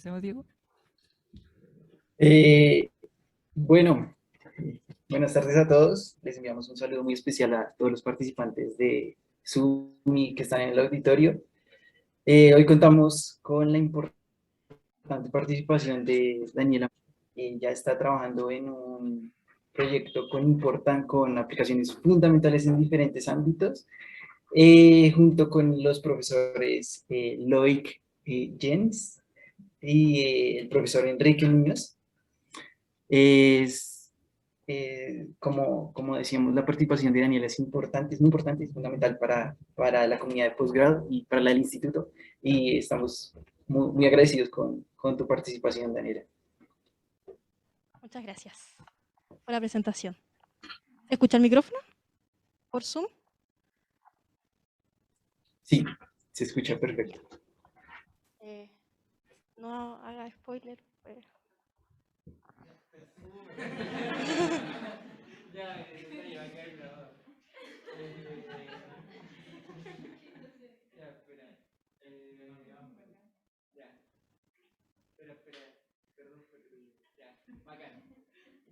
Empecemos, Diego. Eh, bueno, buenas tardes a todos. Les enviamos un saludo muy especial a todos los participantes de Zoom y que están en el auditorio. Hoy contamos con la importante participación de Daniela. Ya está trabajando en un proyecto con aplicaciones fundamentales en diferentes ámbitos, junto con los profesores Loic Jens y el profesor Enrique Muñoz. Es, como decíamos, la participación de Daniela es muy importante, es fundamental para la comunidad de posgrado y para el instituto. Y estamos muy agradecidos con tu participación, Daniela. Muchas gracias por la presentación. ¿Se escucha el micrófono por Zoom? Sí, se escucha Ya. perfecto. No haga spoiler.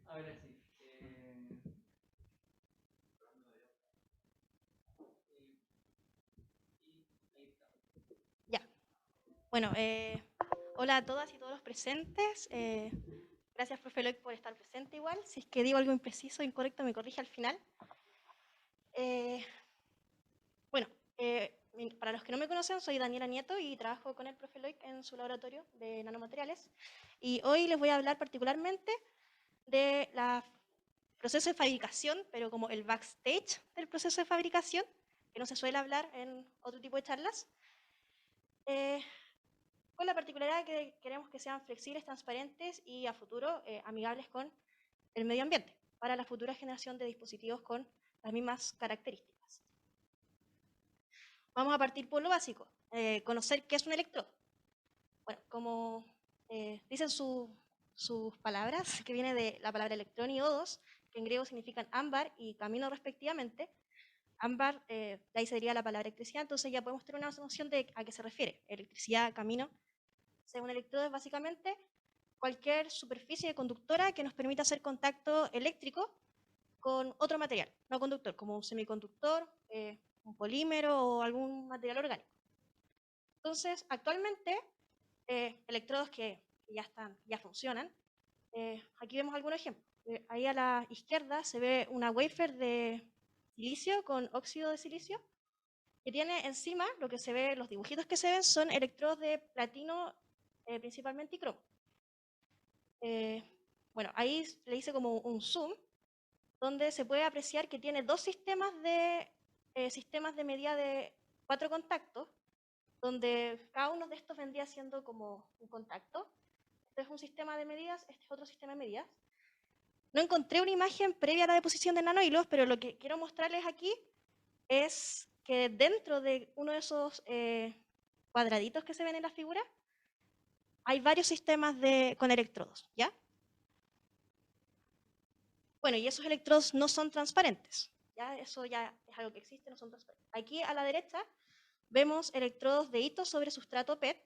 Ahora sí. Ya. Bueno, hola a todas y todos los presentes. Gracias, profe Loic, por estar presente igual. Si es que digo algo impreciso o incorrecto, me corrige al final. Bueno, para los que no me conocen, soy Daniela Nieto y trabajo con el profe Loic en su laboratorio de nanomateriales. Y hoy les voy a hablar particularmente de la proceso de fabricación, pero como el backstage del proceso de fabricación, que no se suele hablar en otro tipo de charlas, con la particularidad que queremos que sean flexibles, transparentes y a futuro amigables con el medio ambiente, para la futura generación de dispositivos con las mismas características. Vamos a partir por lo básico, conocer qué es un electrodo. Bueno, como dicen sus palabras, que viene de la palabra electrón y O2, que en griego significan ámbar y camino respectivamente. Ámbar, de ahí sería la palabra electricidad, entonces ya podemos tener una noción de a qué se refiere. Electricidad, camino. Un electrodo es básicamente cualquier superficie conductora que nos permita hacer contacto eléctrico con otro material, no conductor, como un semiconductor, un polímero o algún material orgánico. Entonces, actualmente, electrodos que ya funcionan. Aquí vemos algunos ejemplos. Ahí a la izquierda se ve una wafer de silicio con óxido de silicio que tiene encima, lo que se ve, los dibujitos que se ven son electrodos de platino principalmente y cromo. Bueno, ahí le hice como un zoom donde se puede apreciar que tiene dos sistemas de medida de 4 contactos, donde cada uno de estos vendría siendo como un contacto. Este es un sistema de medidas, este es otro sistema de medidas. No encontré una imagen previa a la deposición de nanohilos, pero lo que quiero mostrarles aquí es que dentro de uno de esos cuadraditos que se ven en la figura, hay varios sistemas con electrodos, ¿ya? Bueno, y esos electrodos no son transparentes, ¿ya? Eso ya es algo que existe, no son transparentes. Aquí a la derecha vemos electrodos de hito sobre sustrato PET,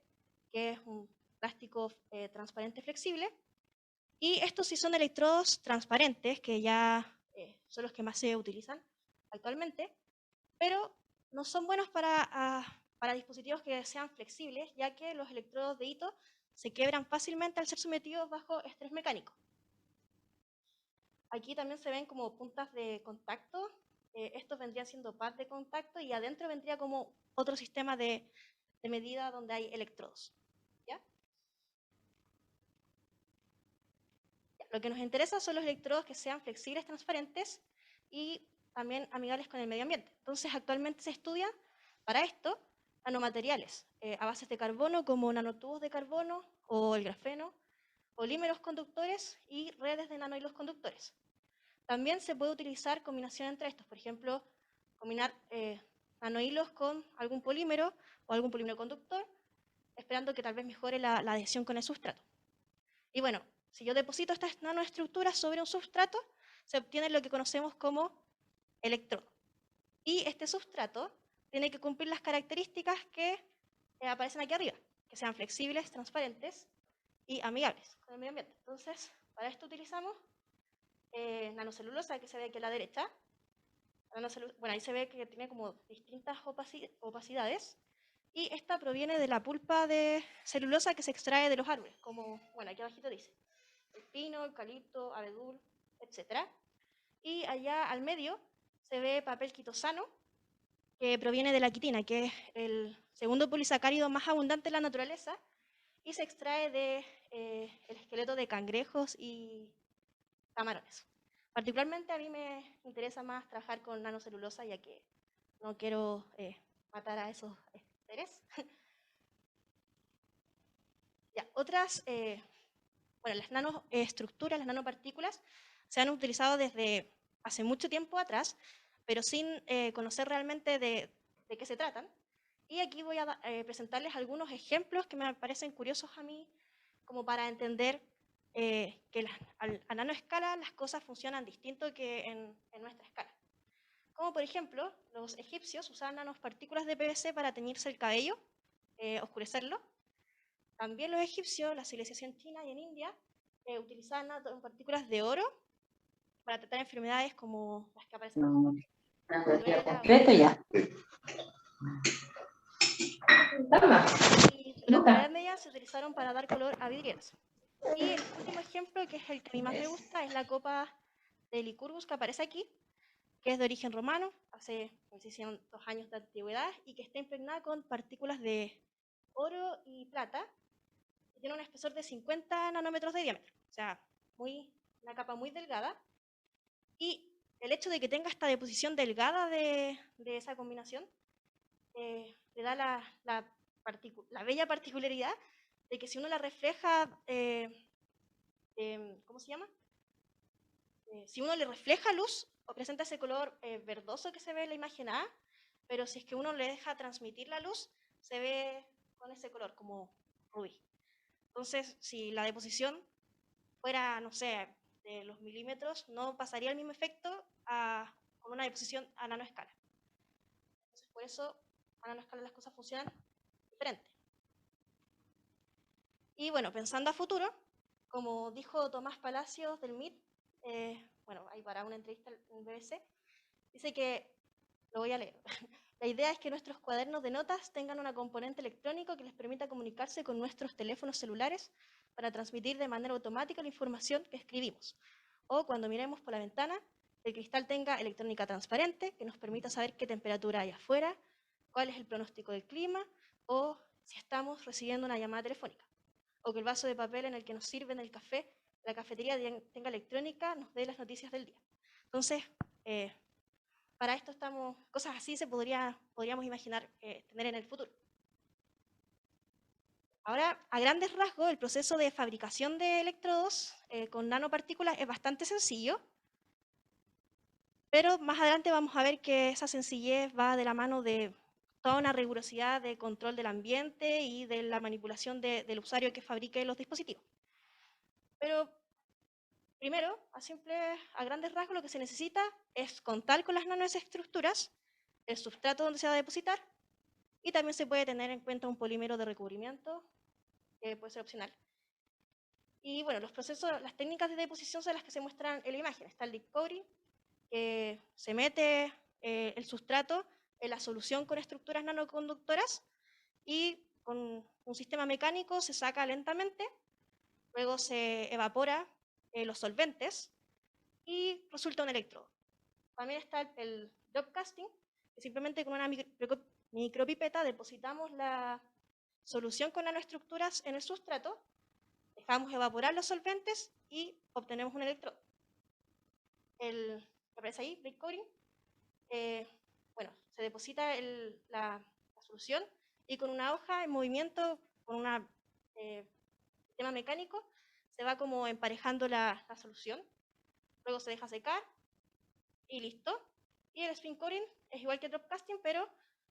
que es un plástico transparente flexible. Y estos sí son electrodos transparentes, que ya son los que más se utilizan actualmente, pero no son buenos para dispositivos que sean flexibles, ya que los electrodos de hito se quiebran fácilmente al ser sometidos bajo estrés mecánico. Aquí también se ven como puntas de contacto. Estos vendrían siendo pads de contacto y adentro vendría como otro sistema de medida donde hay electrodos. ¿Ya? Lo que nos interesa son los electrodos que sean flexibles, transparentes y también amigables con el medio ambiente. Entonces, actualmente se estudian para esto nanomateriales a bases de carbono como nanotubos de carbono o el grafeno, polímeros conductores y redes de nanohilos conductores. También se puede utilizar combinación entre estos, por ejemplo, combinar nanohilos con algún polímero o algún polímero conductor, esperando que tal vez mejore la adhesión con el sustrato. Y bueno, si yo deposito estas nanoestructuras sobre un sustrato, se obtiene lo que conocemos como electrodo. Y este sustrato tiene que cumplir las características que aparecen aquí arriba, que sean flexibles, transparentes y amigables con el medio ambiente. Entonces, para esto utilizamos nanocelulosa, que se ve aquí a la derecha. Bueno, ahí se ve que tiene como distintas opacidades. Y esta proviene de la pulpa de celulosa que se extrae de los árboles, como, bueno, aquí abajito dice, el pino, eucalipto, abedul, etc. Y allá al medio se ve papel quitosano, que proviene de la quitina, que es el segundo polisacárido más abundante en la naturaleza, y se extrae de el esqueleto de cangrejos y camarones. Particularmente a mí me interesa más trabajar con nanocelulosa, ya que no quiero matar a esos seres. Ya, bueno, las nanoestructuras, las nanopartículas, se han utilizado desde hace mucho tiempo atrás, pero sin conocer realmente de qué se tratan. Y aquí voy a presentarles algunos ejemplos que me parecen curiosos a mí, como para entender que a nanoescala las cosas funcionan distinto que en nuestra escala. Como por ejemplo, los egipcios usaban nanopartículas de PVC para teñirse el cabello, oscurecerlo. También los egipcios, la civilización china y en India, utilizaban nanopartículas de oro para tratar enfermedades como las que aparecen No, aquí, no, ya viruela, completo ya. y durante la Edad Media se utilizaron para dar color a vidrieras. Y el último ejemplo, que es el que a mí más me gusta, es la copa de Licurgus que aparece aquí, que es de origen romano, hace 1600 años de antigüedad, y que está impregnada con partículas de oro y plata, y tiene un espesor de 50 nanómetros de diámetro, o sea, una capa muy delgada, y el hecho de que tenga esta deposición delgada de esa combinación le da la bella particularidad de que si uno la refleja, ¿cómo se llama? Si uno le refleja luz, o presenta ese color verdoso que se ve en la imagen A, pero si es que uno le deja transmitir la luz, se ve con ese color, como rubí. Entonces, si la deposición fuera, no sé, de los milímetros, no pasaría el mismo efecto con una deposición a nanoescala. Entonces, por eso a nanoescala las cosas funcionan diferente. Y bueno, pensando a futuro, como dijo Tomás Palacios del MIT, bueno, ahí para una entrevista en BBC, dice que, lo voy a leer, la idea es que nuestros cuadernos de notas tengan un componente electrónico que les permita comunicarse con nuestros teléfonos celulares para transmitir de manera automática la información que escribimos. O cuando miremos por la ventana, el cristal tenga electrónica transparente que nos permita saber qué temperatura hay afuera, cuál es el pronóstico del clima o si estamos recibiendo una llamada telefónica. O que el vaso de papel en el que nos sirven el café, la cafetería tenga electrónica, nos dé las noticias del día. Entonces, para esto cosas así podríamos imaginar tener en el futuro. Ahora, a grandes rasgos, el proceso de fabricación de electrodos con nanopartículas es bastante sencillo, pero más adelante vamos a ver que esa sencillez va de la mano de toda una rigurosidad de control del ambiente y de la manipulación del usuario que fabrique los dispositivos. Pero primero, a grandes rasgos, lo que se necesita es contar con las nanoestructuras, el sustrato donde se va a depositar, y también se puede tener en cuenta un polímero de recubrimiento, que puede ser opcional. Y bueno, las técnicas de deposición son las que se muestran en la imagen. Está el deep coating, que se mete el sustrato en la solución con estructuras nanoconductoras y con un sistema mecánico se saca lentamente, luego se evapora los solventes y resulta un electrodo. También está el drop casting, que simplemente con una micropipeta depositamos la solución con nanoestructuras en el sustrato, dejamos evaporar los solventes y obtenemos un electrodo. El que aparece ahí, plate coating, bueno, se deposita la solución y con una hoja en movimiento, con un sistema mecánico, se va como emparejando la solución. Luego se deja secar y listo. Y el spin coating es igual que el drop casting, pero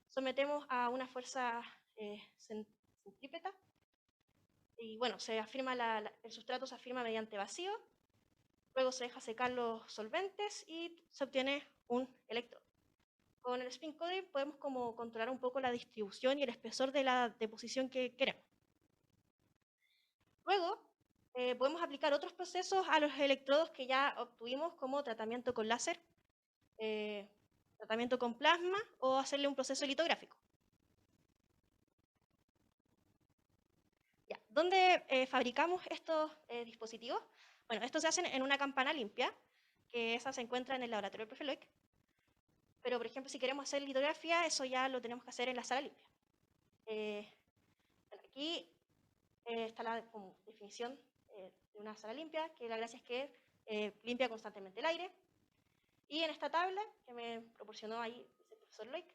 sometemos a una fuerza centrípeta. Y bueno, el sustrato se afirma mediante vacío. Luego se deja secar los solventes y se obtiene un electrodo. Con el spin coating podemos como controlar un poco la distribución y el espesor de la deposición que queremos. Luego, podemos aplicar otros procesos a los electrodos que ya obtuvimos, como tratamiento con láser, tratamiento con plasma o hacerle un proceso litográfico. Ya, ¿dónde fabricamos estos dispositivos? Bueno, estos se hacen en una campana limpia, que esa se encuentra en el laboratorio del profe Loic. Pero, por ejemplo, si queremos hacer litografía, eso ya lo tenemos que hacer en la sala limpia. Bueno, aquí está la definición de una sala limpia, que la gracia es que limpia constantemente el aire. Y en esta tabla que me proporcionó ahí el profesor Loic,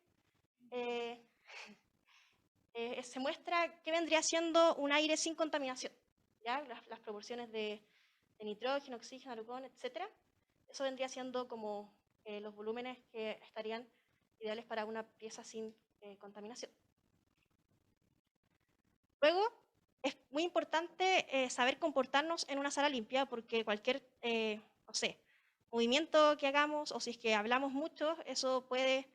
se muestra qué vendría siendo un aire sin contaminación, ¿ya? Las proporciones de nitrógeno, oxígeno, argón, etc. Eso vendría siendo como los volúmenes que estarían ideales para una pieza sin contaminación. Luego, es muy importante saber comportarnos en una sala limpia, porque cualquier, no sé, movimiento que hagamos o si es que hablamos mucho, eso puede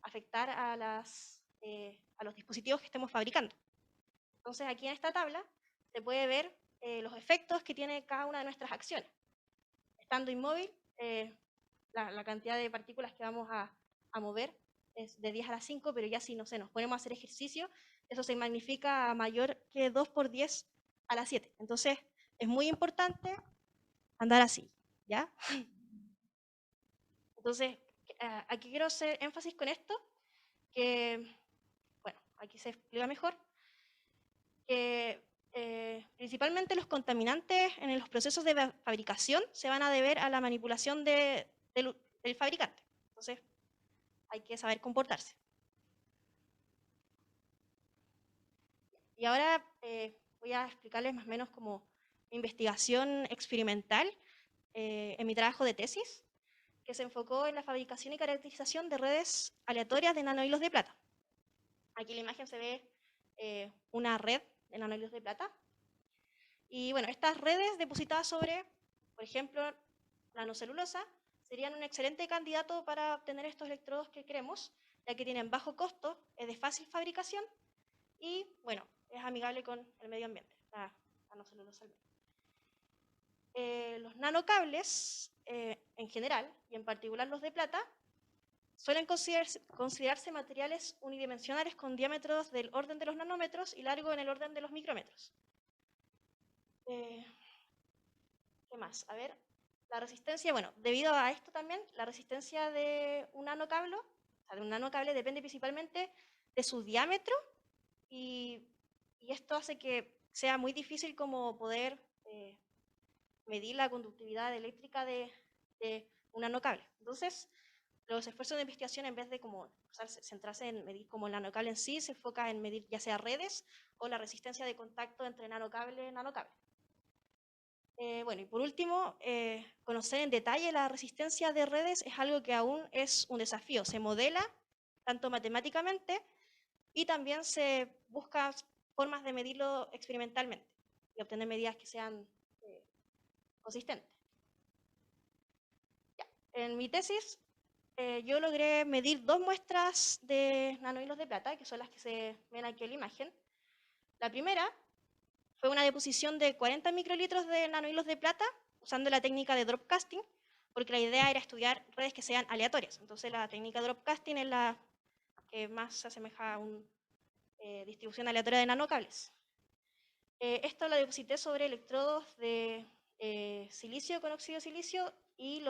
afectar a los dispositivos que estemos fabricando. Entonces, aquí en esta tabla se puede ver los efectos que tiene cada una de nuestras acciones. Estando inmóvil, la cantidad de partículas que vamos a mover es de 10 a la 5, pero ya si, no sé, nos ponemos a hacer ejercicio, eso se magnifica a mayor que 2 por 10 a la 7. Entonces, es muy importante andar así, ¿ya? Entonces, aquí quiero hacer énfasis con esto, que, bueno, aquí se explica mejor, que principalmente los contaminantes en los procesos de fabricación se van a deber a la manipulación del fabricante. Entonces, hay que saber comportarse. Y ahora voy a explicarles más o menos como mi investigación experimental en mi trabajo de tesis, que se enfocó en la fabricación y caracterización de redes aleatorias de nanohilos de plata. Aquí en la imagen se ve una red de nanohilos de plata. Y bueno, estas redes depositadas sobre, por ejemplo, nanocelulosa, serían un excelente candidato para obtener estos electrodos que queremos, ya que tienen bajo costo, es de fácil fabricación y, bueno, es amigable con el medio ambiente, la nanocelulosa al menos. Los nanocables, en general, y en particular los de plata, suelen considerarse materiales unidimensionales con diámetros del orden de los nanómetros y largo en el orden de los micrómetros. ¿Qué más? A ver, la resistencia, bueno, debido a esto también, la resistencia de un nanocable, depende principalmente de su diámetro y esto hace que sea muy difícil como poder medir la conductividad eléctrica de un nanocable. Entonces, los esfuerzos de investigación, en vez de como centrarse en medir como el nanocable en sí, se enfoca en medir ya sea redes o la resistencia de contacto entre nanocable y nanocable. Bueno, y por último, conocer en detalle la resistencia de redes es algo que aún es un desafío. Se modela tanto matemáticamente y también se busca formas de medirlo experimentalmente y obtener medidas que sean consistentes. Ya. En mi tesis, yo logré medir 2 muestras de nanohilos de plata, que son las que se ven aquí en la imagen. La primera fue una deposición de 40 microlitros de nanohilos de plata usando la técnica de drop casting, porque la idea era estudiar redes que sean aleatorias. Entonces la técnica de drop casting es la que más se asemeja a una distribución aleatoria de nanocables. Esto lo deposité sobre electrodos de silicio con óxido de silicio y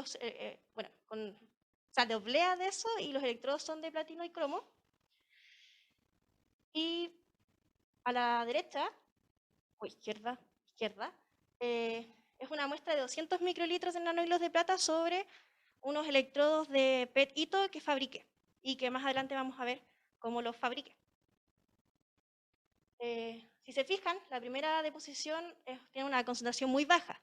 bueno, o sea, doblea de eso y los electrodos son de platino y cromo. Y a la derecha, o izquierda, es una muestra de 200 microlitros de nanohilos de plata sobre unos electrodos de PET-ITO que fabriqué y que más adelante vamos a ver cómo los fabriqué. Si se fijan, la primera deposición tiene una concentración muy baja.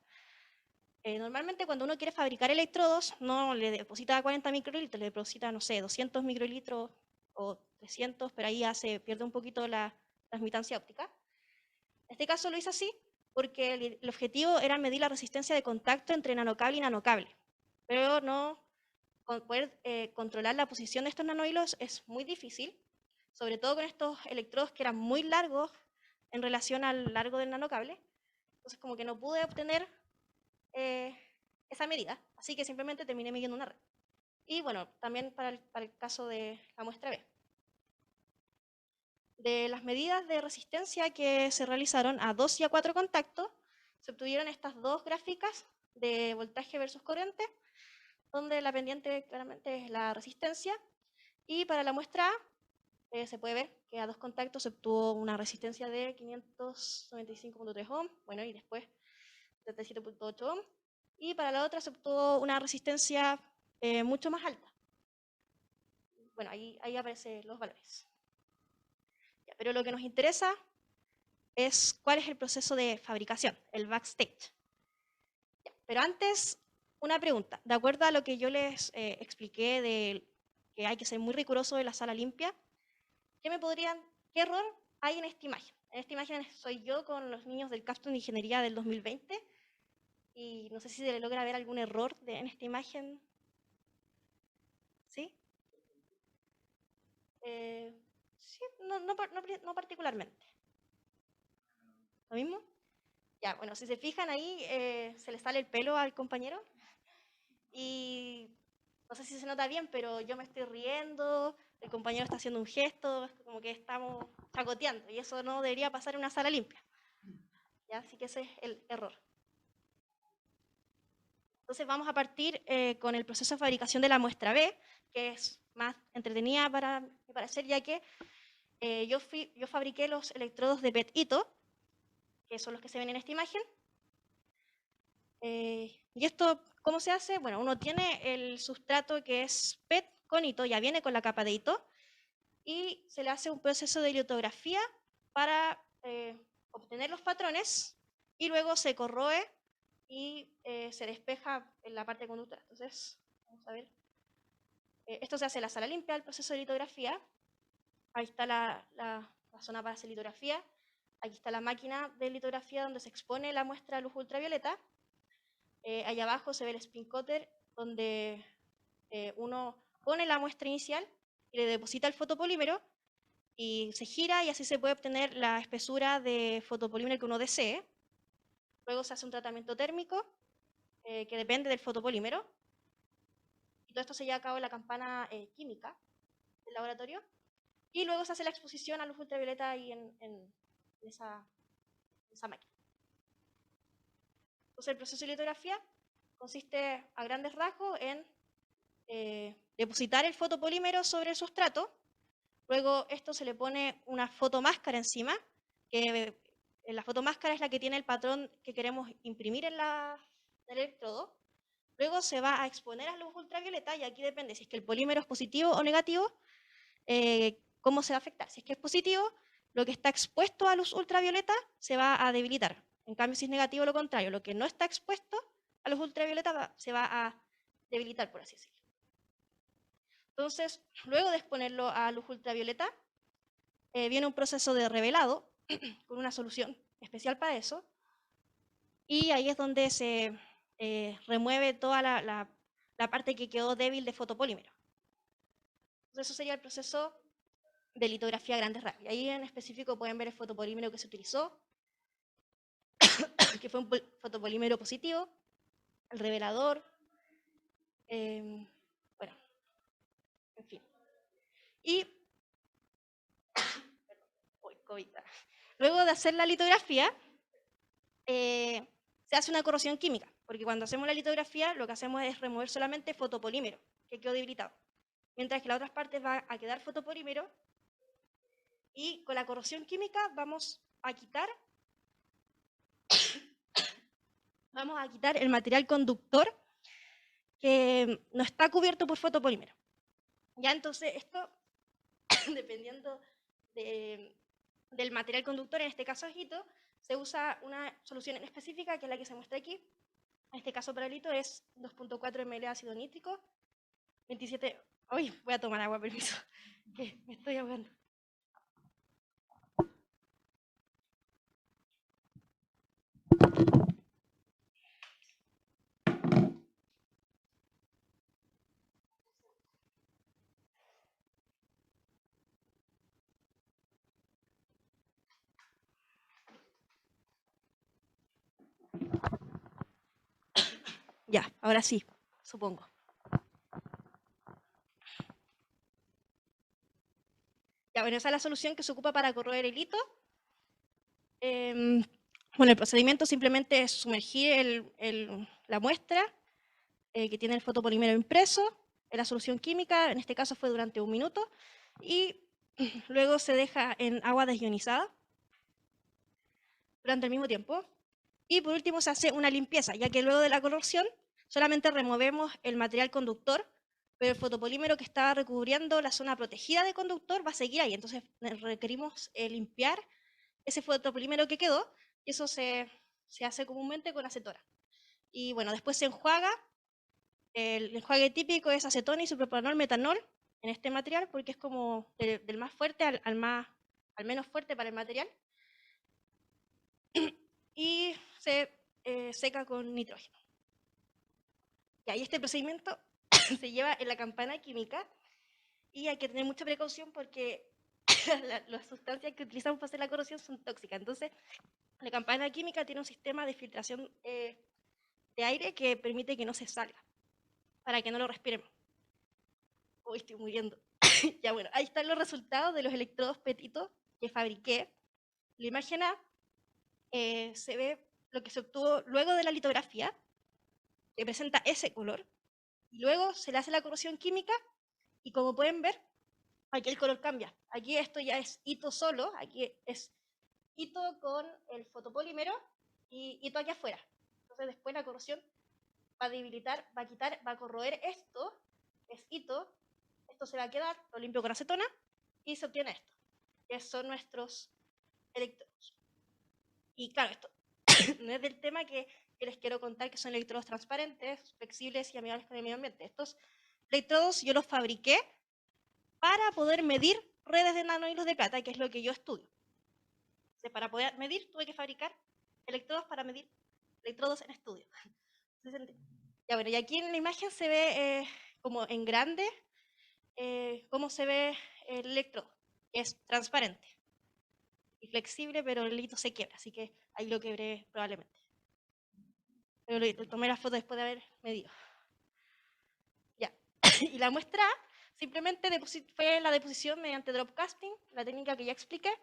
Normalmente cuando uno quiere fabricar electrodos, no le deposita 40 microlitros, le deposita, no sé, 200 microlitros o 300, pero ahí ya se pierde un poquito la transmitancia óptica. En este caso lo hice así porque el objetivo era medir la resistencia de contacto entre nanocable y nanocable, pero no poder controlar la posición de estos nanohilos es muy difícil, sobre todo con estos electrodos que eran muy largos en relación al largo del nanocable. Entonces como que no pude obtener esa medida, así que simplemente terminé midiendo una red. Y bueno, también para el caso de la muestra B. De las medidas de resistencia que se realizaron a 2 y a 4 contactos, se obtuvieron estas dos gráficas de voltaje versus corriente, donde la pendiente claramente es la resistencia, y para la muestra A se puede ver que a 2 contactos se obtuvo una resistencia de 595.3 ohms, bueno, y después 77.8 ohms, y para la otra se obtuvo una resistencia mucho más alta. Bueno, ahí aparecen los valores. Ya, pero lo que nos interesa es cuál es el proceso de fabricación, el backstage. Ya, pero antes, una pregunta. De acuerdo a lo que yo les expliqué de que hay que ser muy riguroso de la sala limpia, ¿qué error hay en esta imagen? En esta imagen soy yo con los niños del Capstone de Ingeniería del 2020 y no sé si se le logra ver algún error en esta imagen. ¿Sí? Sí, no particularmente. ¿Lo mismo? Ya, bueno, si se fijan ahí, se le sale el pelo al compañero y no sé si se nota bien, pero yo me estoy riendo, el compañero está haciendo un gesto, como que estamos chacoteando y eso no debería pasar en una sala limpia. ¿Ya? Así que ese es el error. Entonces vamos a partir con el proceso de fabricación de la muestra B, que es más entretenida para mi parecer, ya que yo fabriqué los electrodos de PET-ITO, que son los que se ven en esta imagen. ¿Y esto cómo se hace? Bueno, uno tiene el sustrato que es PET con ITO, ya viene con la capa de ITO, y se le hace un proceso de litografía para obtener los patrones, y luego se corroe y se despeja en la parte conductora. Entonces, vamos a ver. Esto se hace en la sala limpia, el proceso de litografía. Ahí está la zona para hacer litografía. Aquí está la máquina de litografía donde se expone la muestra a luz ultravioleta. Allá abajo se ve el spin coater, donde uno pone la muestra inicial y le deposita el fotopolímero y se gira y así se puede obtener la espesura de fotopolímero que uno desee. Luego se hace un tratamiento térmico que depende del fotopolímero. Y todo esto se lleva a cabo en la campana química del laboratorio. Y luego se hace la exposición a luz ultravioleta ahí en esa máquina. Entonces el proceso de litografía consiste a grandes rasgos en depositar el fotopolímero sobre el sustrato. Luego esto se le pone una fotomáscara encima, que la fotomáscara es la que tiene el patrón que queremos imprimir en el electrodo. Luego se va a exponer a luz ultravioleta y aquí depende si es que el polímero es positivo o negativo, cómo se va a afectar. Si es que es positivo, lo que está expuesto a luz ultravioleta se va a debilitar. En cambio, si es negativo, lo contrario, lo que no está expuesto a luz ultravioleta se va a debilitar, por así decirlo. Entonces, luego de exponerlo a luz ultravioleta, viene un proceso de revelado con una solución especial para eso. Y ahí es donde se remueve toda la parte que quedó débil de fotopolímero. Entonces, eso sería el proceso de litografía a grandes rasgos. Y ahí en específico pueden ver el fotopolímero que se utilizó, que fue un fotopolímero positivo, el revelador, bueno, en fin. Y luego de hacer la litografía, se hace una corrosión química, porque cuando hacemos la litografía lo que hacemos es remover solamente fotopolímero, que quedó debilitado, mientras que en las otras partes va a quedar fotopolímero, y con la corrosión química vamos a quitar el material conductor que no está cubierto por fotopolímero. Ya entonces esto, dependiendo del material conductor, en este caso es hito, se usa una solución en específica, que es la que se muestra aquí. En este caso para el hito es 2.4 ml de ácido nítrico, 27... Uy, voy a tomar agua, permiso, que me estoy ahogando. Ya, ahora sí, supongo. Ya, bueno, esa es la solución que se ocupa para corroer el hito. Bueno, el procedimiento simplemente es sumergir la muestra que tiene el fotopolímero impreso en la solución química, en este caso fue durante 1 minuto, y luego se deja en agua desionizada durante el mismo tiempo. Y por último se hace una limpieza, ya que luego de la corrosión solamente removemos el material conductor, pero el fotopolímero que estaba recubriendo la zona protegida de conductor va a seguir ahí. Entonces requerimos limpiar ese fotopolímero que quedó, y eso se hace comúnmente con acetona. Y bueno, después se enjuaga. El enjuague típico es acetona, isopropanol, metanol en este material, porque es como del más fuerte al menos fuerte para el material. Y se seca con nitrógeno. Y ahí este procedimiento se lleva en la campana química y hay que tener mucha precaución porque las sustancias que utilizamos para hacer la corrosión son tóxicas. Entonces, la campana química tiene un sistema de filtración de aire que permite que no se salga, para que no lo respiremos. Uy, estoy muriendo. Ya bueno, ahí están los resultados de los electrodos petitos que fabriqué. La imagen A se ve lo que se obtuvo luego de la litografía, que presenta ese color, y luego se le hace la corrosión química y como pueden ver, aquí el color cambia. Aquí esto ya es hito solo, aquí es hito con el fotopolímero y hito aquí afuera. Entonces después la corrosión va a debilitar, va a quitar, va a corroer esto, es hito, esto se va a quedar, lo limpio con acetona y se obtiene esto, que son nuestros electrodos. Y claro, esto no es del tema que les quiero contar, que son electrodos transparentes, flexibles y amigables con el medio ambiente. Estos electrodos yo los fabriqué para poder medir redes de nanohilos de plata, que es lo que yo estudio. Entonces, para poder medir, tuve que fabricar electrodos para medir electrodos en estudio. Ya, bueno, y aquí en la imagen se ve como en grande cómo se ve el electrodo. Es transparente y flexible, pero el hito se quiebra, así que ahí lo quebré probablemente. Pero le tomé la foto después de haber medido. Ya. Y la muestra simplemente fue la deposición mediante dropcasting, la técnica que ya expliqué,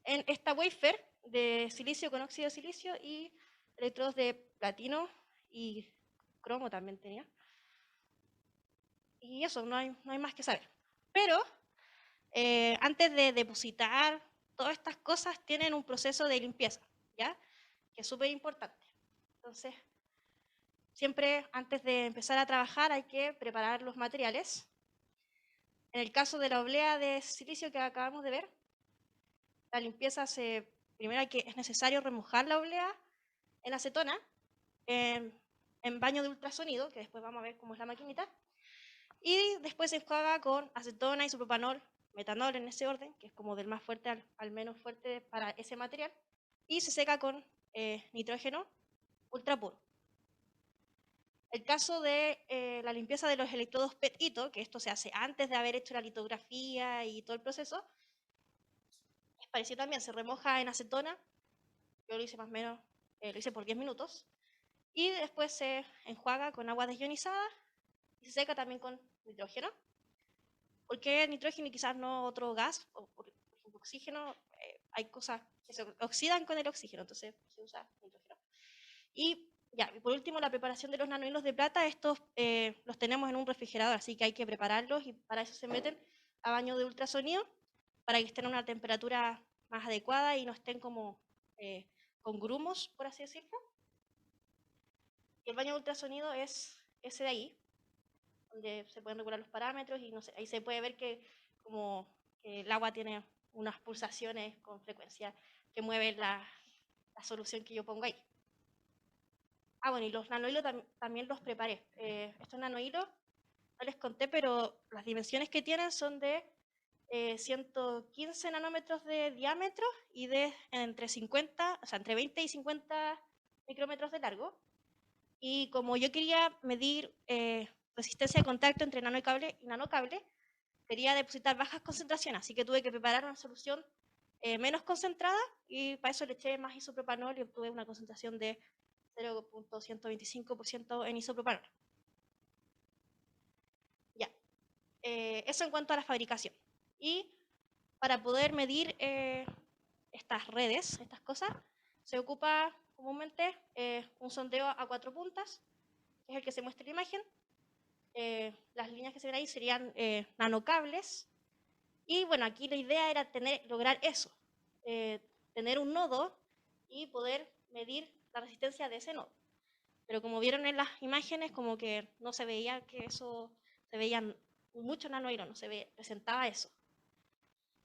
en esta wafer de silicio con óxido de silicio y electrodos de platino y cromo también tenía. Y eso, no hay más que saber. Pero antes de depositar, todas estas cosas tienen un proceso de limpieza, ¿ya? Que es súper importante. Entonces, siempre antes de empezar a trabajar hay que preparar los materiales. En el caso de la oblea de silicio que acabamos de ver, la limpieza primero es necesario remojar la oblea en acetona, en baño de ultrasonido, que después vamos a ver cómo es la maquinita, y después se enjuaga con acetona, isopropanol, metanol en ese orden, que es como del más fuerte al menos fuerte para ese material, y se seca con nitrógeno ultra puro. El caso de la limpieza de los electrodos PET-ITO, que esto se hace antes de haber hecho la litografía y todo el proceso, es parecido también, se remoja en acetona, yo lo hice más o menos, lo hice por 10 minutos, y después se enjuaga con agua desionizada y se seca también con nitrógeno. ¿Por qué nitrógeno y quizás no otro gas? O por ejemplo, oxígeno, hay cosas que se oxidan con el oxígeno, entonces se usa nitrógeno. Y ya, y por último, la preparación de los nanohilos de plata, estos los tenemos en un refrigerador, así que hay que prepararlos y para eso se meten a baño de ultrasonido, para que estén a una temperatura más adecuada y no estén como con grumos, por así decirlo. Y el baño de ultrasonido es ese de ahí, donde se pueden regular los parámetros y no sé, ahí se puede ver que como que el agua tiene unas pulsaciones con frecuencia que mueven la solución que yo pongo ahí. Ah, bueno, y los nanohilos también los preparé. Estos nanohilos, no les conté, pero las dimensiones que tienen son de 115 nanómetros de diámetro y de entre 50, o sea, entre 20 y 50 micrómetros de largo. Y como yo quería medir resistencia de contacto entre nanocable y nanocable, quería depositar bajas concentraciones, así que tuve que preparar una solución menos concentrada y para eso le eché más isopropanol y obtuve una concentración de 0.125% en isopropanol. Ya, eso en cuanto a la fabricación. Y para poder medir estas redes, estas cosas, se ocupa comúnmente un sondeo a 4 puntas, que es el que se muestra en la imagen. Las líneas que se ven ahí serían nanocables. Y bueno, aquí la idea era lograr eso, tener un nodo y poder medir la resistencia de ese nodo. Pero como vieron en las imágenes, como que no se veía que eso, se veían muchos nanohilos, no se presentaba eso.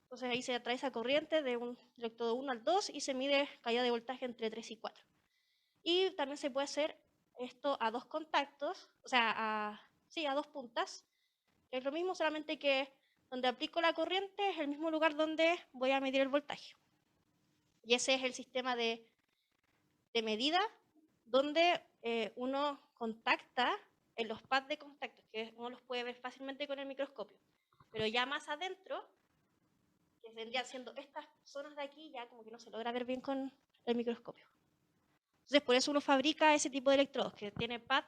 Entonces ahí se atrae esa corriente de un electrodo 1 al 2 y se mide caída de voltaje entre 3 y 4. Y también se puede hacer esto a 2 contactos, o sea, a 2 puntas, que es lo mismo, solamente que donde aplico la corriente es el mismo lugar donde voy a medir el voltaje. Y ese es el sistema de medida donde uno contacta en los pads de contacto, que uno los puede ver fácilmente con el microscopio. Pero ya más adentro, que vendrían siendo estas zonas de aquí, ya como que no se logra ver bien con el microscopio. Entonces, por eso uno fabrica ese tipo de electrodos, que tiene pad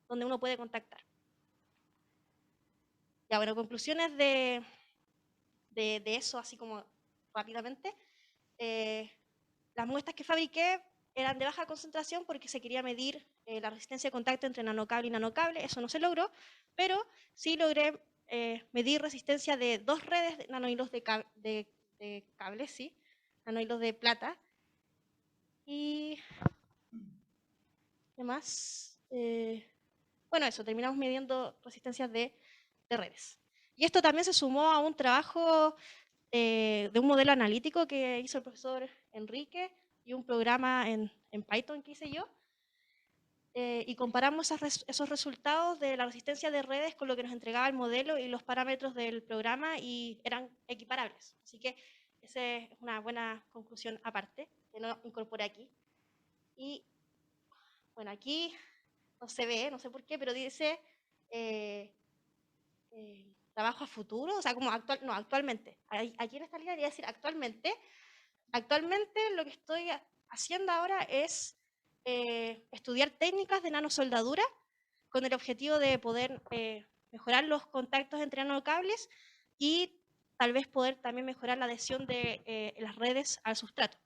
donde uno puede contactar. Ya, bueno, conclusiones de eso, así como rápidamente. Las muestras que fabriqué eran de baja concentración porque se quería medir la resistencia de contacto entre nanocable y nanocable. Eso no se logró, pero sí logré medir resistencia de 2 redes de nanohilos de cable, sí, nanohilos de plata. Y ¿qué más? Bueno, eso, terminamos midiendo resistencias de redes. Y esto también se sumó a un trabajo de un modelo analítico que hizo el profesor Enrique y un programa en Python que hice yo. Y comparamos esos resultados de la resistencia de redes con lo que nos entregaba el modelo y los parámetros del programa y eran equiparables. Así que esa es una buena conclusión aparte, que no incorporé aquí. Y bueno, aquí no se ve, no sé por qué, pero dice trabajo a futuro, o sea, como actualmente. Aquí en esta línea debería decir actualmente. Actualmente lo que estoy haciendo ahora es estudiar técnicas de nanosoldadura con el objetivo de poder mejorar los contactos entre nanocables y tal vez poder también mejorar la adhesión de las redes al sustrato.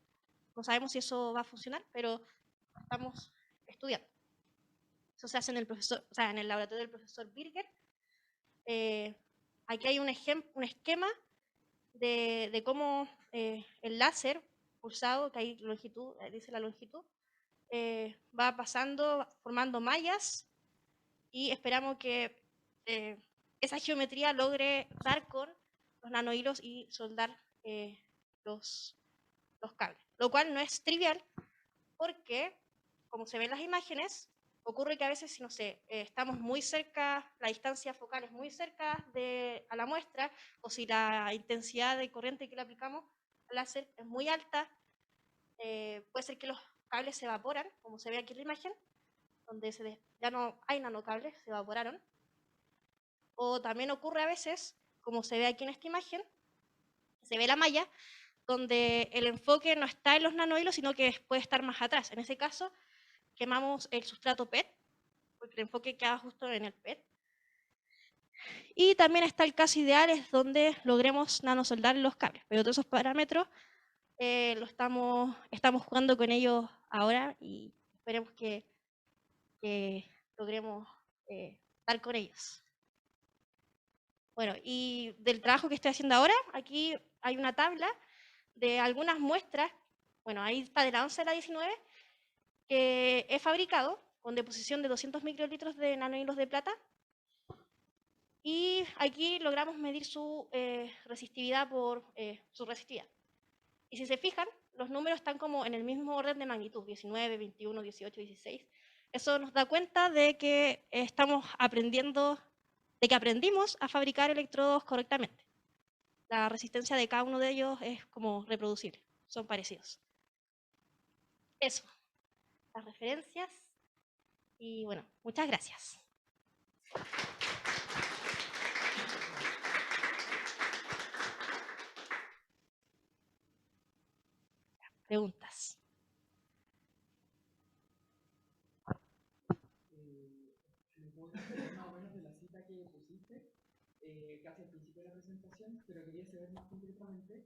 No sabemos si eso va a funcionar, pero estamos estudiando. Eso se hace en el laboratorio del profesor Birger. Aquí hay un esquema de cómo el láser pulsado, que hay longitud, dice la longitud, va pasando, formando mallas y esperamos que esa geometría logre dar con los nanohilos y soldar los cables. Lo cual no es trivial porque, como se ven en las imágenes, ocurre que a veces, si no sé, estamos muy cerca, la distancia focal es muy cerca a la muestra, o si la intensidad de corriente que le aplicamos al láser es muy alta, puede ser que los cables se evaporan, como se ve aquí en la imagen, donde ya no hay nanocables, se evaporaron. O también ocurre a veces, como se ve aquí en esta imagen, se ve la malla, donde el enfoque no está en los nanohilos, sino que puede estar más atrás. En ese caso, quemamos el sustrato PET, porque el enfoque queda justo en el PET. Y también está el caso ideal, es donde logremos nanosoldar los cables. Pero todos esos parámetros estamos jugando con ellos ahora y esperemos que logremos dar con ellos. Bueno, y del trabajo que estoy haciendo ahora, aquí hay una tabla de algunas muestras, bueno, ahí está de la 11 a la 19, que he fabricado con deposición de 200 microlitros de nanohilos de plata. Y aquí logramos medir su resistividad por su resistividad. Y si se fijan, los números están como en el mismo orden de magnitud, 19, 21, 18, 16. Eso nos da cuenta de que estamos aprendiendo, de que aprendimos a fabricar electrodos correctamente. La resistencia de cada uno de ellos es como reproducible, son parecidos. Eso, las referencias. Y bueno, muchas gracias. Preguntas. casi al principio de la presentación, pero quería saber más concretamente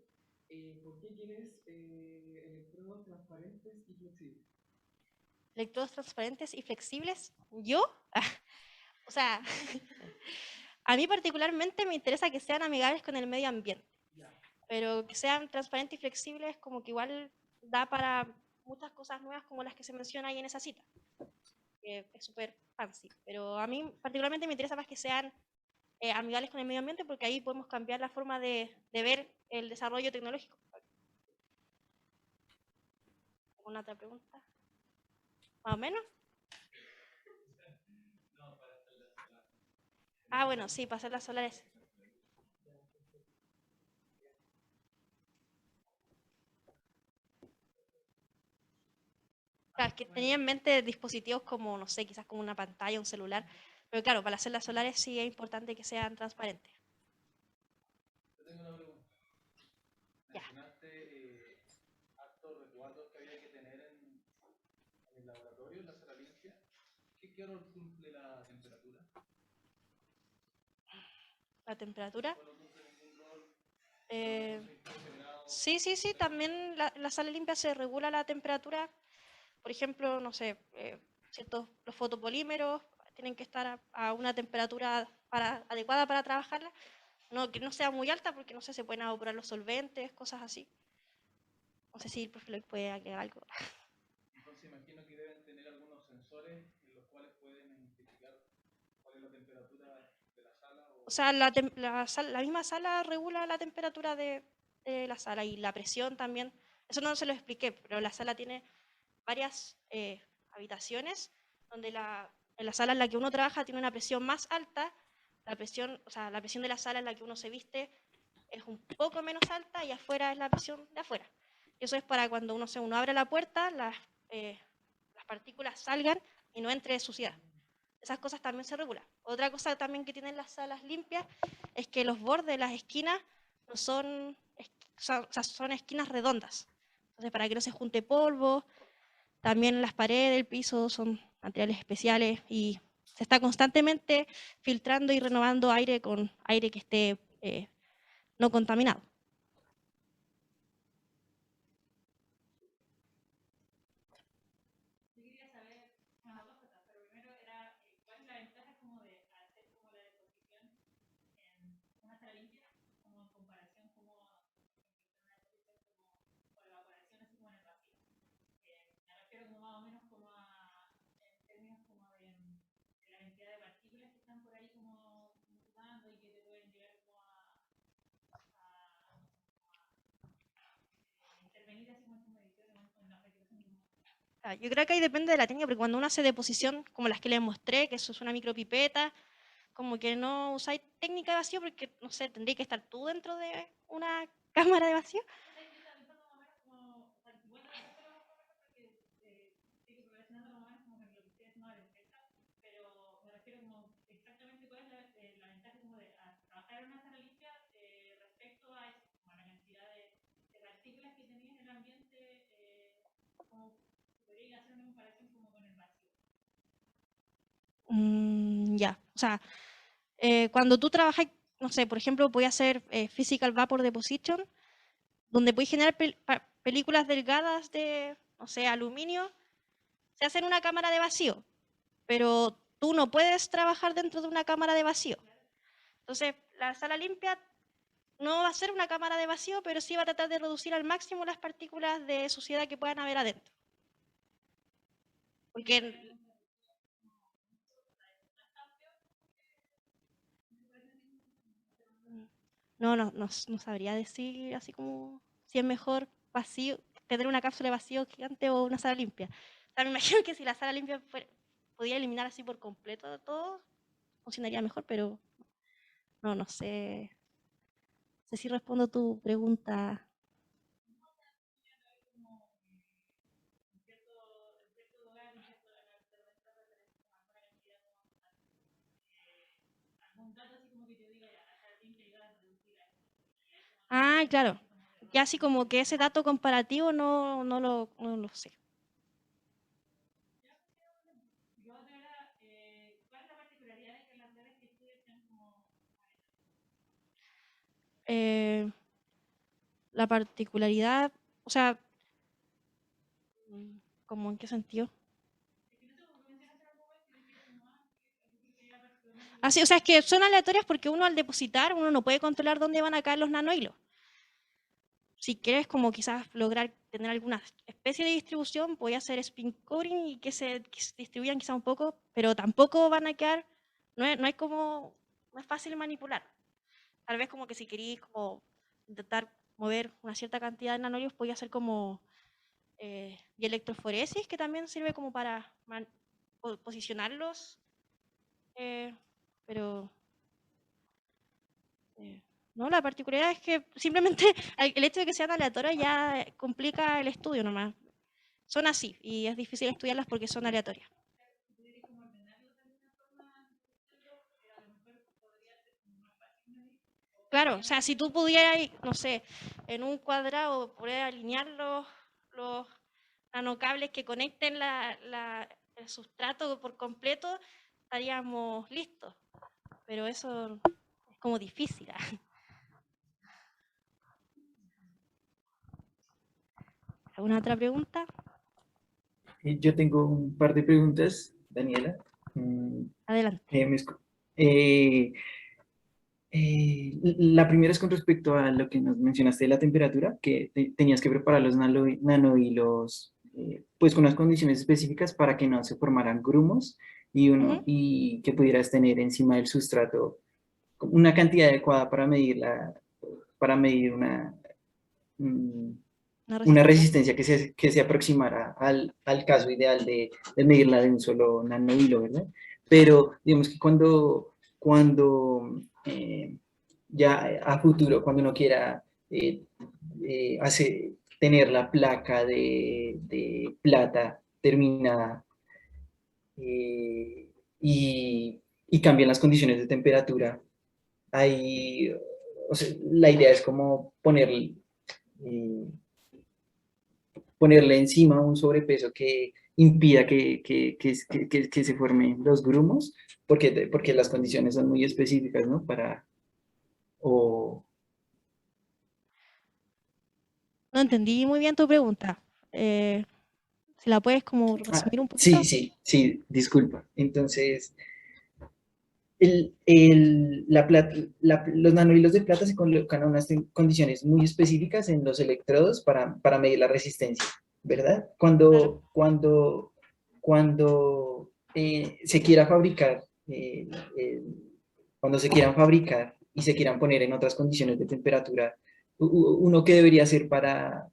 por qué quieres electrodos transparentes y flexibles. Electrodos transparentes y flexibles. ¿Yo? O sea, a mí particularmente me interesa que sean amigables con el medio ambiente, pero que sean transparentes y flexibles como que igual da para muchas cosas nuevas como las que se mencionan ahí en esa cita, que es súper fancy. Pero a mí particularmente me interesa más que sean amigables con el medio ambiente porque ahí podemos cambiar la forma de ver el desarrollo tecnológico. ¿Alguna otra pregunta? ¿Más o menos? Ah, bueno, sí, para hacer las solares. Claro, es que tenía en mente dispositivos como, no sé, quizás como una pantalla, un celular, pero claro, para hacer las solares sí es importante que sean transparentes. Yo tengo una pregunta. Ya. Mencionaste hartos resguardos que había que tener en el laboratorio, en la sala limpia. ¿Qué rol cumple la temperatura? La temperatura. ¿O no cumple ningún rol? Eh, ¿15 grados? sí, sí, sí, también la sala limpia se regula la temperatura. Por ejemplo, no sé, ciertos los fotopolímeros tienen que estar a una temperatura adecuada para trabajarla. No, que no sea muy alta porque no sé, se pueden evaporar los solventes, cosas así. No sé si el profe Loic puede agregar algo. Entonces imagino que deben tener algunos sensores en los cuales pueden identificar cuál es la temperatura de la sala. O sea, la misma sala regula la temperatura de la sala y la presión también. Eso no se lo expliqué, pero la sala tiene varias habitaciones donde en la sala en la que uno trabaja tiene una presión más alta, la presión, o sea, la presión de la sala en la que uno se viste es un poco menos alta y afuera es la presión de afuera. Y eso es para cuando uno abre la puerta, las partículas salgan y no entre suciedad. Esas cosas también se regulan. Otra cosa también que tienen las salas limpias es que los bordes, las esquinas, no son esquinas redondas. Entonces, para que no se junte polvo, también las paredes, el piso son materiales especiales y se está constantemente filtrando y renovando aire con aire que esté no contaminado. Yo creo que ahí depende de la técnica, porque cuando uno hace deposición, como las que les mostré, que eso es una micropipeta, como que no usáis técnica de vacío porque, no sé, tendría que estar tú dentro de una cámara de vacío. Ya, o sea, cuando tú trabajas, no sé, por ejemplo, voy a hacer Physical Vapor Deposition, donde puedes generar películas delgadas de, no sé, aluminio, se hace en una cámara de vacío, pero tú no puedes trabajar dentro de una cámara de vacío. Entonces, la sala limpia no va a ser una cámara de vacío, pero sí va a tratar de reducir al máximo las partículas de suciedad que puedan haber adentro. Porque no sabría decir así como si es mejor vacío, tener una cápsula de vacío gigante o una sala limpia. O sea, me imagino que si la sala limpia podía eliminar así por completo todo, funcionaría mejor, pero no sé. No sé si respondo tu pregunta. Ah, claro. Ya así como que ese dato comparativo no lo sé. la particularidad, o sea, ¿cómo en qué sentido? Así, o sea, es que son aleatorias porque uno al depositar, uno no puede controlar dónde van a caer los nanohilos. Si quieres como quizás lograr tener alguna especie de distribución, voy a hacer spin coding y que se distribuyan quizás un poco, pero tampoco van a quedar, no es fácil manipular. Tal vez como que si queréis como intentar mover una cierta cantidad de nanolios, podía hacer como y electroforesis, que también sirve como para posicionarlos, eh, pero no, la particularidad es que simplemente el hecho de que sean aleatorios ya complica el estudio nomás. Son así y es difícil estudiarlas porque son aleatorias. Claro, o sea, si tú pudieras, no sé, en un cuadrado poder alinear los nanocables que conecten el sustrato por completo, estaríamos listos. Pero eso es como difícil. ¿Alguna otra pregunta? Yo tengo un par de preguntas, Daniela. Mm, Adelante. me escu- eh, la primera es con respecto a lo que nos mencionaste de la temperatura, que tenías que preparar los nanohilos pues con unas condiciones específicas para que no se formaran grumos Ujú. y que pudieras tener encima del sustrato una cantidad adecuada para medir mm, ¿Una una resistencia? resistencia que se aproximara al caso ideal de medirla de un solo nanohilo, ¿verdad? Pero digamos que cuando ya a futuro, cuando uno quiera tener la placa de plata terminada eh, y cambian las condiciones de temperatura, ahí, o sea, la idea es como eh, ponerle encima un sobrepeso que impida que se formen los grumos, porque las condiciones son muy específicas, ¿no? O, No entendí muy bien tu pregunta. Eh, si la puedes como resumir un sí, poquito. sí, disculpa. Entonces, los nanohilos de plata se colocan a unas condiciones muy específicas en los electrodos para medir la resistencia, ¿verdad? Claro. Cuando se quiera fabricar, cuando se quieran fabricar y se quieran poner en otras condiciones de temperatura, uno qué debería hacer para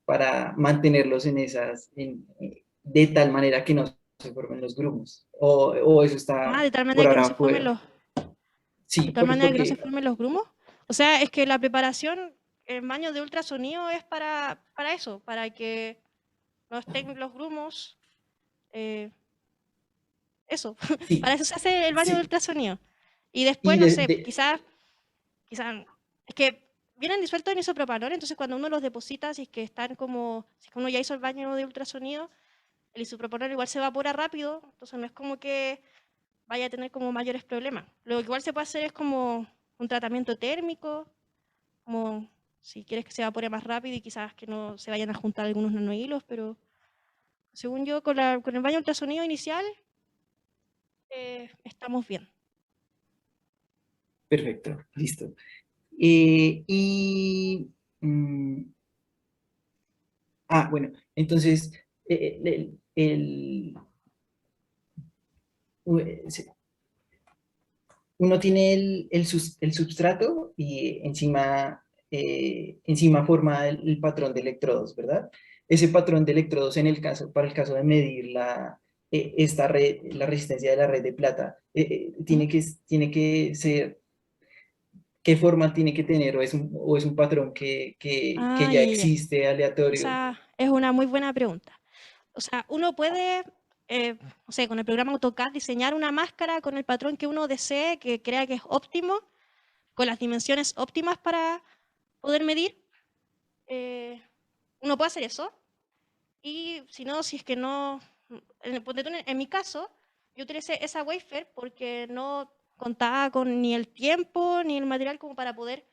mantenerlos de tal manera que no se formen los grumos, o eso Ah, está de tal por manera que no se ahora formen fuera. los, de Sí, tal manera que no se porque formen los grumos. O sea, es que la preparación en baños de ultrasonido es para eso, para que no estén los grumos. eh, eso, para sí, eso se hace el baño de sí. ultrasonido. Y después, Y no sé, quizás, es que vienen disueltos en isopropanol, entonces cuando uno los deposita, si es que están como, si es que uno ya hizo el baño de ultrasonido, el isopropanol igual se evapora rápido, entonces no es como que vaya a tener como mayores problemas. Lo que igual se puede hacer es como un tratamiento térmico, como si quieres que se evapore más rápido y quizás que no se vayan a juntar algunos nanohilos, pero según yo, con el baño ultrasonido inicial estamos bien. perfecto, listo. Eh, y, mm, bueno, entonces, sí, uno tiene el substrato y encima forma el patrón de electrodos, ¿verdad? Ese patrón de electrodos para el caso de medir esta red, la resistencia de la red de plata, Ujú. tiene que ser, ¿qué forma tiene que tener? O es un patrón que Ah, ya ya, ya. existe aleatorio? Esa es una muy buena pregunta. O sea, uno puede, no sé, con el programa AutoCAD diseñar una máscara con el patrón que uno desee, que crea que es óptimo, con las dimensiones óptimas para poder medir. Eh, uno puede hacer eso. Y si no, si es que no, ponte tú, en mi caso, yo utilicé esa wafer porque no contaba con ni el tiempo ni el material como para poder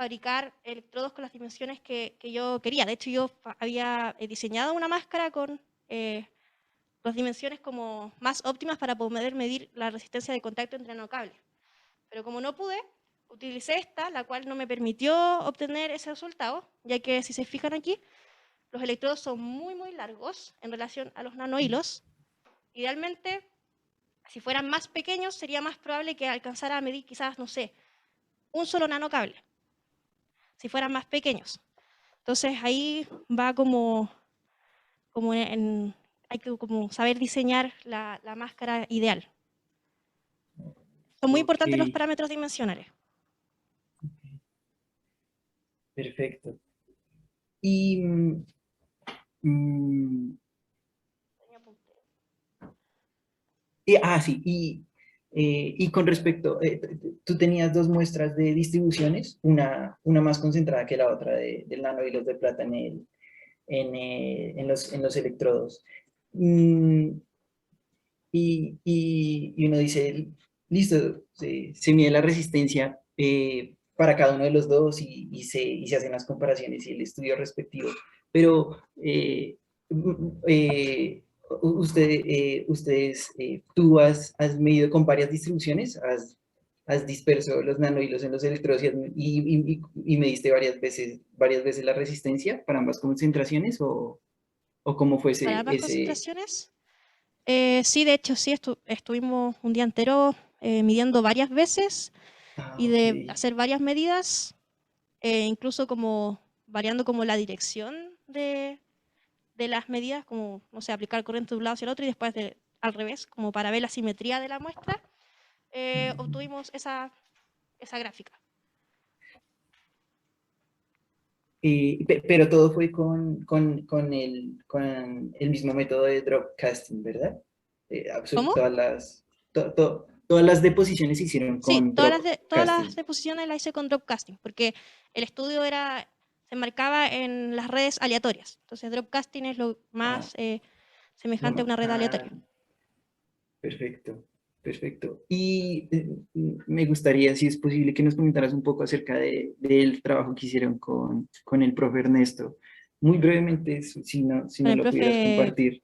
fabricar electrodos con las dimensiones que yo quería. De hecho, yo había diseñado una máscara con las dimensiones como más óptimas para poder medir la resistencia de contacto entre nanocables. Pero como no pude, utilicé esta, la cual no me permitió obtener ese resultado, ya que si se fijan aquí, los electrodos son muy, muy largos en relación a los nanohilos. Idealmente, si fueran más pequeños, sería más probable que alcanzara a medir quizás, no sé, un solo nanocable, si fueran más pequeños. Entonces ahí va hay que como saber diseñar la máscara ideal. Son muy Ok, importantes los parámetros dimensionales. perfecto. Y, mm, sí, y con respecto, tú tenías dos muestras de distribuciones, una más concentrada que la otra del nanohilos de plata en los electrodos. Mm, y uno dice, listo, se mide la resistencia para cada uno de los dos y se hacen las comparaciones y el estudio respectivo. Pero tú has medido con varias distribuciones, has disperso los nanohilos en los electrodos y mediste varias veces la resistencia para ambas concentraciones o cómo fue Para ambas ese... concentraciones, sí, de hecho, sí, estuvimos un día entero midiendo varias veces Ah, y ok. de hacer varias medidas, incluso como variando como la dirección de las medidas, como, no sé, aplicar corriente de un lado hacia el otro y después al revés, como para ver la simetría de la muestra, obtuvimos esa gráfica. Pero todo fue con el mismo método de drop casting, ¿verdad? ¿Cómo? Todas las deposiciones se hicieron Sí, con drop todas las casting. deposiciones las hice con dropcasting, porque el estudio se marcaba en las redes aleatorias. Entonces, dropcasting es lo Ah, más semejante a una red aleatoria. perfecto, perfecto. Y me gustaría, si es posible, que nos comentaras un poco acerca del trabajo que hicieron con el profe Ernesto. Muy brevemente, si Con no el lo pudieras profe, compartir.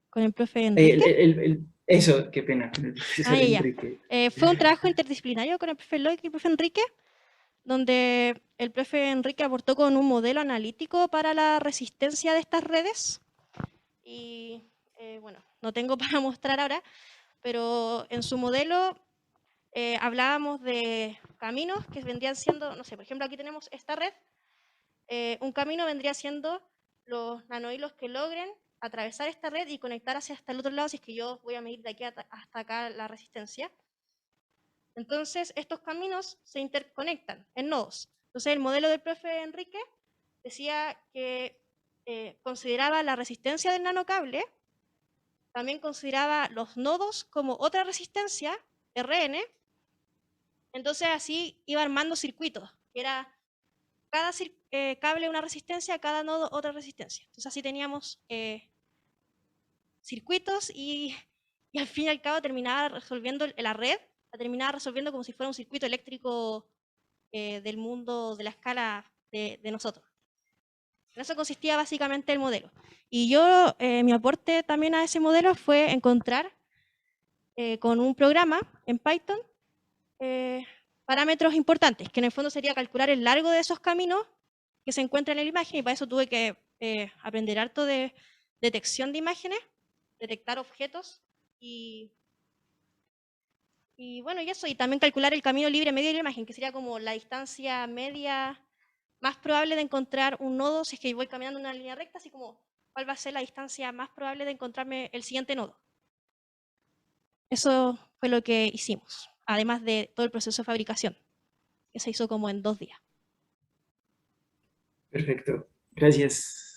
con el profe Enrique. Eso, qué pena, con el Ah, profesor ya, ya. Enrique. Fue un trabajo interdisciplinario con el profe Lloyd y el profe Enrique, donde el profe Enrique aportó con un modelo analítico para la resistencia de estas redes. Y bueno, no tengo para mostrar ahora, pero en su modelo hablábamos de caminos que vendrían siendo, no sé, por ejemplo, aquí tenemos esta red. Un camino vendría siendo los nanohilos que logren atravesar esta red y conectar hacia hasta el otro lado, si es que yo voy a medir de aquí hasta acá la resistencia. Entonces, estos caminos se interconectan en nodos. Entonces, el modelo del profe Enrique decía que consideraba la resistencia del nanocable, también consideraba los nodos como otra resistencia, Rn. Entonces, así iba armando circuitos, que era cada cable una resistencia, cada nodo otra resistencia. Entonces, así teníamos circuitos y al fin y al cabo terminaba resolviendo la red, la terminaba resolviendo como si fuera un circuito eléctrico del mundo, de la escala de nosotros. En eso consistía básicamente el modelo. Y yo, mi aporte también a ese modelo fue encontrar con un programa en Python parámetros importantes, que en el fondo sería calcular el largo de esos caminos que se encuentran en la imagen, y para eso tuve que aprender harto de detección de imágenes, detectar objetos y bueno, y eso, y también calcular el camino libre medio de la imagen, que sería como la distancia media más probable de encontrar un nodo si es que voy caminando en una línea recta, así como cuál va a ser la distancia más probable de encontrarme el siguiente nodo. Eso fue lo que hicimos, además de todo el proceso de fabricación, que se hizo como en 2 días. Perfecto, gracias.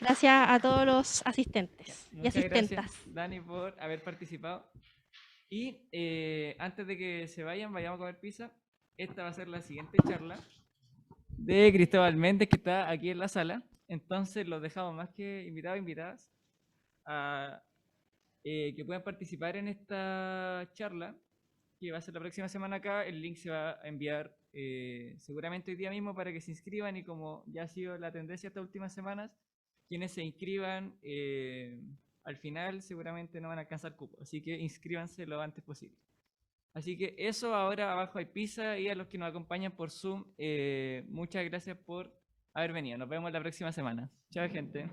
Gracias a todos los asistentes y Muchas gracias, asistentas. Dani, por haber participado. Y antes de que se vayan, vayamos a comer pizza. Esta va a ser la siguiente charla. de Cristóbal Méndez, que está aquí en la sala. Entonces los dejamos más que invitados e invitadas a que puedan participar en esta charla, que va a ser la próxima semana acá. El link se va a enviar seguramente hoy día mismo para que se inscriban, y como ya ha sido la tendencia estas últimas semanas, quienes se inscriban al final seguramente no van a alcanzar cupo, así que inscríbanse lo antes posible. Así que eso, ahora abajo hay pizza, y a los que nos acompañan por Zoom, muchas gracias por haber venido. Nos vemos la próxima semana. Chao, gente.